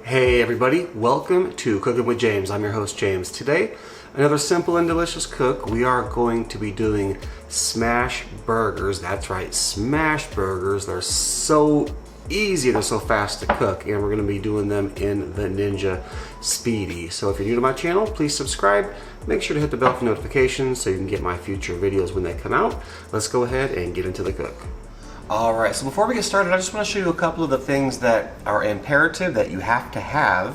Hey everybody, welcome to Cooking with James. I'm your host James. Today, another simple and delicious cook. We are going to be doing smash burgers. That's right, smash burgers. They're so easy, they're so fast to cook, and we're going to be doing them in the Ninja Speedi. So if you're new to my channel, please subscribe. Make sure to hit the bell for notifications so you can get my future videos when they come out. Let's go ahead and get into the cook. Alright, so before we get started, I just want to show you a couple of the things that are imperative that you have to have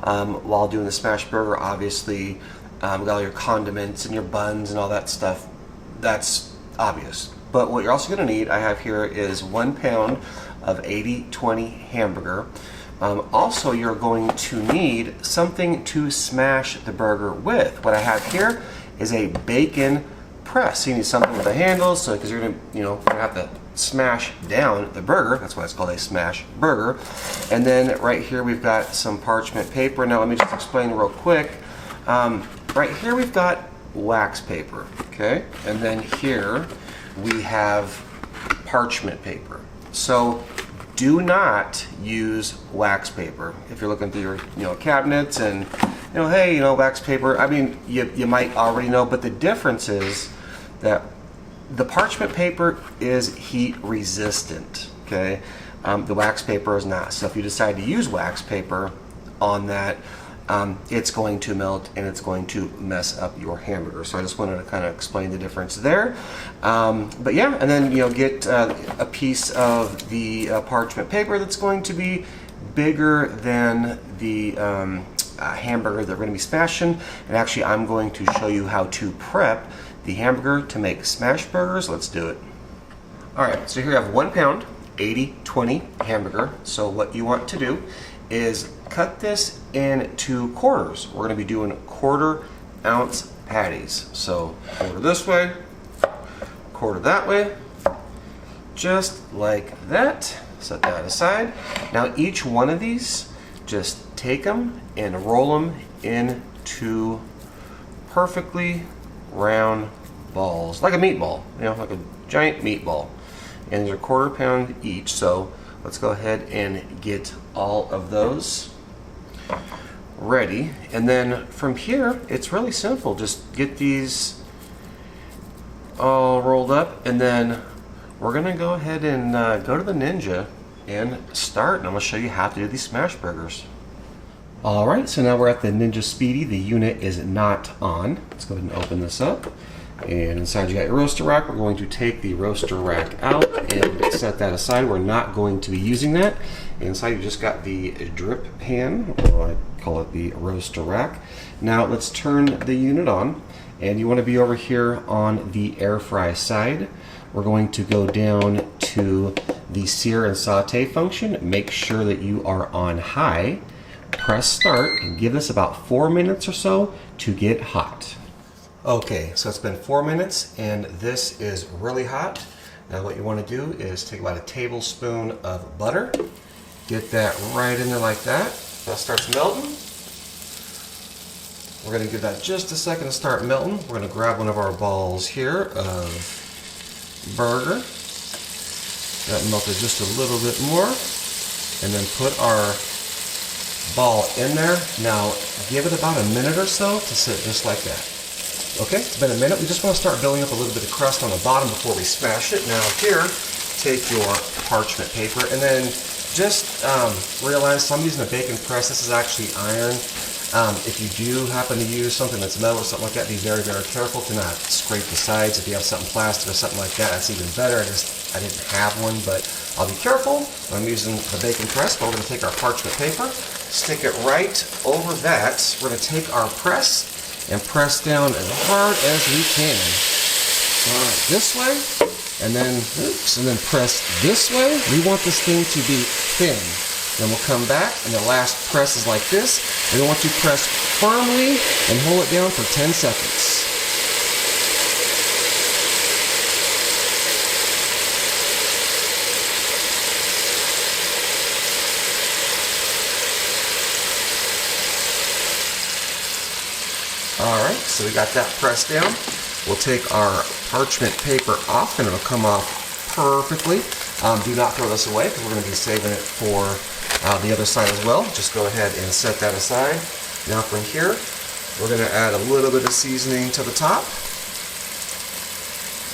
while doing the smash burger. Obviously, with all your condiments and your buns and all that stuff, that's obvious. But what you're also going to need, I have here, is 1 pound of 80/20 hamburger. Also, you're going to need something to smash the burger with. What I have here is a bacon press. You need something with a handle, so because you're going to, you're going to have to smash down the burger. That's why it's called a smash burger. And then right here we've got some parchment paper. Now let me just explain real quick. Right here we've got wax paper, okay? And then here we have parchment paper. So do not use wax paper if you're looking through your cabinets and hey, wax paper. I mean, you might already know, but the difference is that the parchment paper is heat resistant, okay? The wax paper is not. So if you decide to use wax paper on that, it's going to melt and it's going to mess up your hamburger. So I just wanted to kind of explain the difference there. But yeah, and then get a piece of the parchment paper that's going to be bigger than the hamburger that we're going to be smashing. And actually, I'm going to show you how to prep the hamburger to make smash burgers. Let's do it. Alright, so here you have 1 pound 80/20 hamburger. So what you want to do is cut this into quarters. We're going to be doing 1/4 ounce patties. So quarter this way, quarter that way, just like that. Set that aside. Now each one of these, just take them and roll them into perfectly round balls, like a meatball, like a giant meatball. And they're 1/4 pound each, so let's go ahead and get all of those ready. And then from here, it's really simple. Just get these all rolled up, and then we're gonna go ahead and go to the Ninja and start, and I'm gonna show you how to do these smash burgers. Alright, so now we're at the Ninja Speedi. The unit is not on. Let's go ahead and open this up. And inside you got your roaster rack. We're going to take the roaster rack out and set that aside. We're not going to be using that. Inside you just got the drip pan, or I call it the roaster rack. Now let's turn the unit on. And you want to be over here on the air fry side. We're going to go down to the sear and saute function. Make sure that you are on high. Press start and give this about 4 minutes or so to get hot. Okay, so it's been 4 minutes and this is really hot. Now what you want to do is take about a tablespoon of butter, get that right in there like that. That starts melting. We're going to give that just a second to start melting. We're going to grab one of our balls here of burger. That melted just a little bit more, and then put our ball in there. Now give it about a minute or so to sit just like that. Okay, it's been a minute. We just want to start building up a little bit of crust on the bottom before we smash it. Now here, take your parchment paper and then just realize, so I'm using a bacon press. This is actually iron. If you do happen to use something that's metal or something like that, be very, very careful to not scrape the sides. If you have something plastic or something like that, that's even better. I didn't have one, but I'll be careful. I'm using the bacon press, but we're going to take our parchment paper, stick it right over that. We're going to take our press and press down as hard as we can. Alright, this way, and then, and then press this way. We want this thing to be thin. Then we'll come back, and the last press is like this. And we want to press firmly and hold it down for 10 seconds. Alright, so we got that pressed down. We'll take our parchment paper off, and it'll come off perfectly. Do not throw this away because we're going to be saving it for the other side as well. Just go ahead and set that aside. Now from here, we're going to add a little bit of seasoning to the top.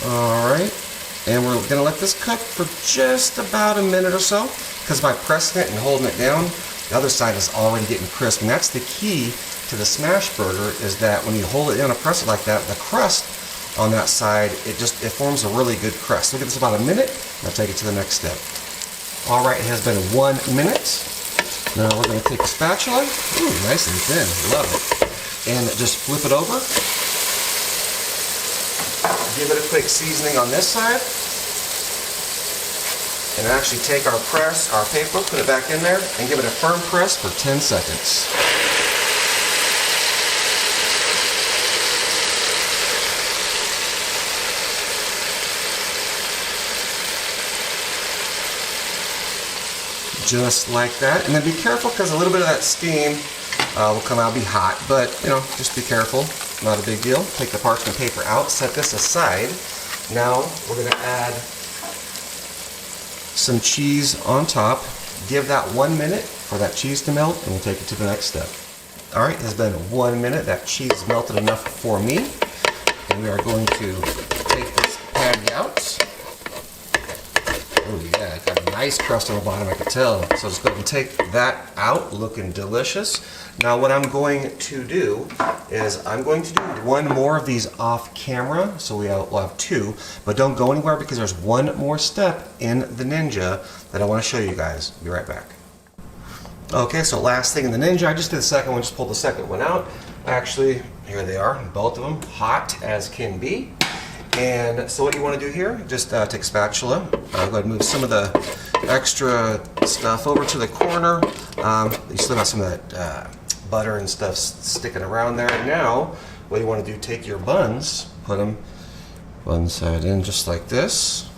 Alright, and we're going to let this cook for just about a minute or so, because by pressing it and holding it down, the other side is already getting crisp. And that's the key to the smash burger, is that when you hold it down and press it like that, the crust on that side, it forms a really good crust. We'll give this about a minute, and I'll take it to the next step. Alright, it has been 1 minute. Now we're going to take a spatula, ooh, nice and thin, love it, and just flip it over. Give it a quick seasoning on this side, and actually take our paper, put it back in there, and give it a firm press for 10 seconds. Just like that, and then be careful because a little bit of that steam will come out, be hot, but you know, just be careful, not a big deal. Take the parchment paper out, set this aside. Now we're going to add some cheese on top. Give that 1 minute for that cheese to melt, and we'll take it to the next step. Alright, it has been 1 minute. That cheese is melted enough for me, and we are going to take this patty out. Oh yeah, it got a nice crust on the bottom, I can tell. So just go ahead and take that out, looking delicious. Now what I'm going to do is I'm going to do one more of these off camera, so we'll have 2, but don't go anywhere because there's one more step in the Ninja that I want to show you guys. Be right back. Okay, so last thing in the Ninja, I just did the second one, just pulled the second one out. Actually, here they are, both of them, hot as can be. And so what you want to do here, just take a spatula, go ahead and move some of the extra stuff over to the corner. You still got some of that butter and stuff sticking around there. Now, what you want to do, take your buns, put them one side in just like this.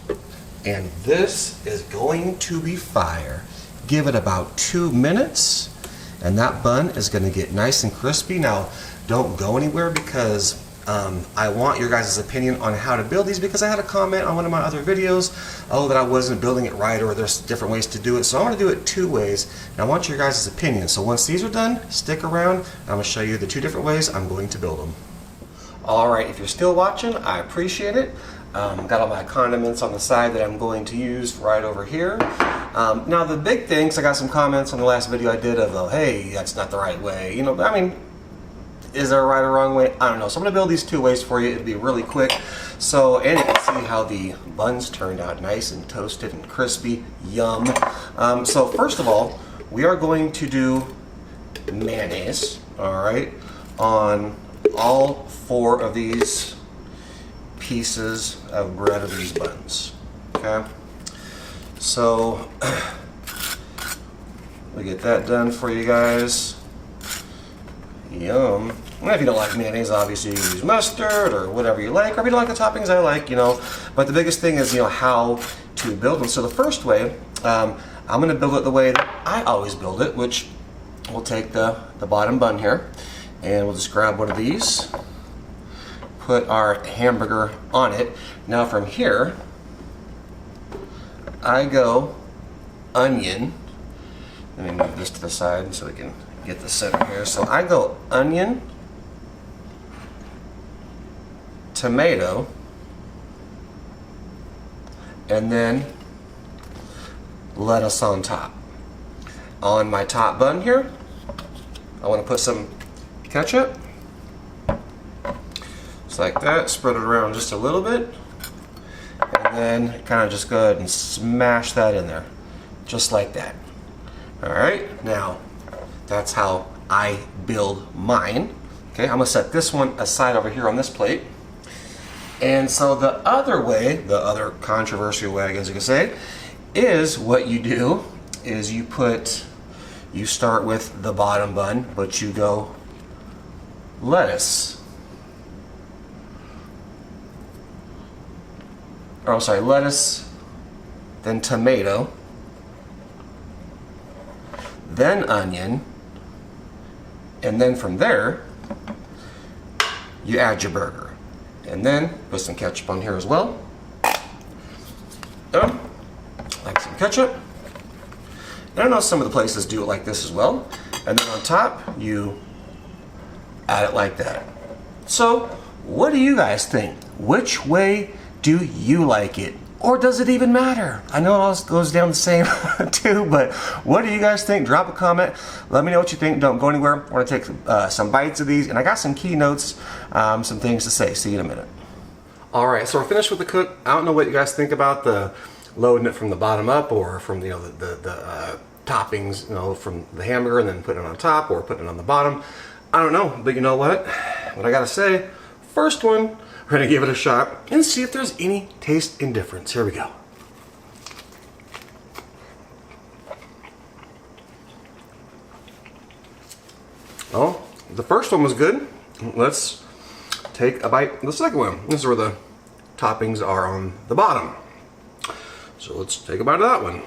And this is going to be fire. Give it about 2 minutes, and that bun is going to get nice and crispy. Now, don't go anywhere because I want your guys' opinion on how to build these, because I had a comment on one of my other videos, that I wasn't building it right, or there's different ways to do it. So I want to do it 2 ways, and I want your guys' opinion. So once these are done, stick around, and I'm going to show you the 2 different ways I'm going to build them. Alright, if you're still watching, I appreciate it. Got all my condiments on the side that I'm going to use right over here. Now the big things, I got some comments on the last video I did of, hey, that's not the right way. You know, I mean, is there a right or wrong way? I don't know. So I'm going to build these 2 ways for you. It'll be really quick. So, and you can see how the buns turned out nice and toasted and crispy. Yum. So first of all, we are going to do mayonnaise, alright, on all 4 of these pieces of bread of these buns. Okay? So, we get that done for you guys. Yum. And if you don't like mayonnaise, obviously you can use mustard or whatever you like, or if you don't like the toppings I like, you know. But the biggest thing is, you know, how to build them. So the first way, I'm going to build it the way that I always build it, which we'll take the bottom bun here, and we'll just grab one of these, put our hamburger on it. Now from here, I go onion. Let me move this to the side so we can get the center here. So I go onion, tomato, and then lettuce on top. On my top bun here, I want to put some ketchup. Just like that, spread it around just a little bit, and then kind of just go ahead and smash that in there, just like that. Alright, now that's how I build mine. Okay, I'm going to set this one aside over here on this plate. And so the other way, the other controversial way I guess you could say, is what you do is you start with the bottom bun, but you go lettuce. Or I'm sorry, lettuce, then tomato, then onion, and then from there you add your burger, and then put some ketchup on here as well. Like some ketchup, And I know some of the places do it like this as well. And then on top, you add it like that. So, what do you guys think? Which way do you like it? Or does it even matter? I know it all goes down the same too, but what do you guys think? Drop a comment. Let me know what you think. Don't go anywhere. We're going to take some bites of these, and I got some keynotes, some things to say. See you in a minute. All right, so we're finished with the cook. I don't know what you guys think about the loading it from the bottom up, or from the toppings, from the hamburger and then putting it on top, or putting it on the bottom. I don't know, but you know what? What I gotta say, first one, we're gonna give it a shot and see if there's any taste and difference. Here we go. Oh, the first one was good. Let's take a bite of the second one. This is where the toppings are on the bottom. So let's take a bite of that one.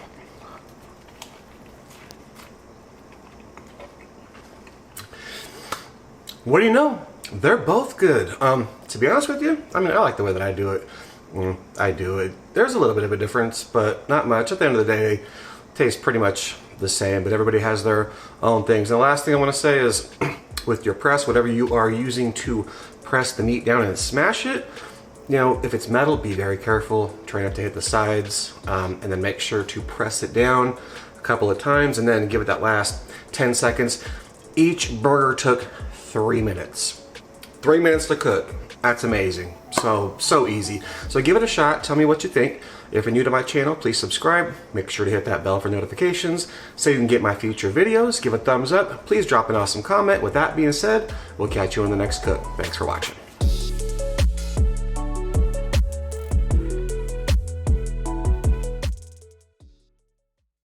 What do you know? They're both good. To be honest with you, I mean, I like the way that I do it. I do it. There's a little bit of a difference, but not much. At the end of the day, they taste pretty much the same, but everybody has their own things. And the last thing I want to say is, with your press, whatever you are using to press the meat down and smash it, if it's metal, be very careful. Try not to hit the sides, and then make sure to press it down a couple of times, and then give it that last 10 seconds. Each burger took 3 minutes. 3 minutes to cook. That's amazing. So easy. So give it a shot. Tell me what you think. If you're new to my channel, please subscribe. Make sure to hit that bell for notifications so you can get my future videos. Give a thumbs up. Please drop an awesome comment. With that being said, we'll catch you on the next cook. Thanks for watching.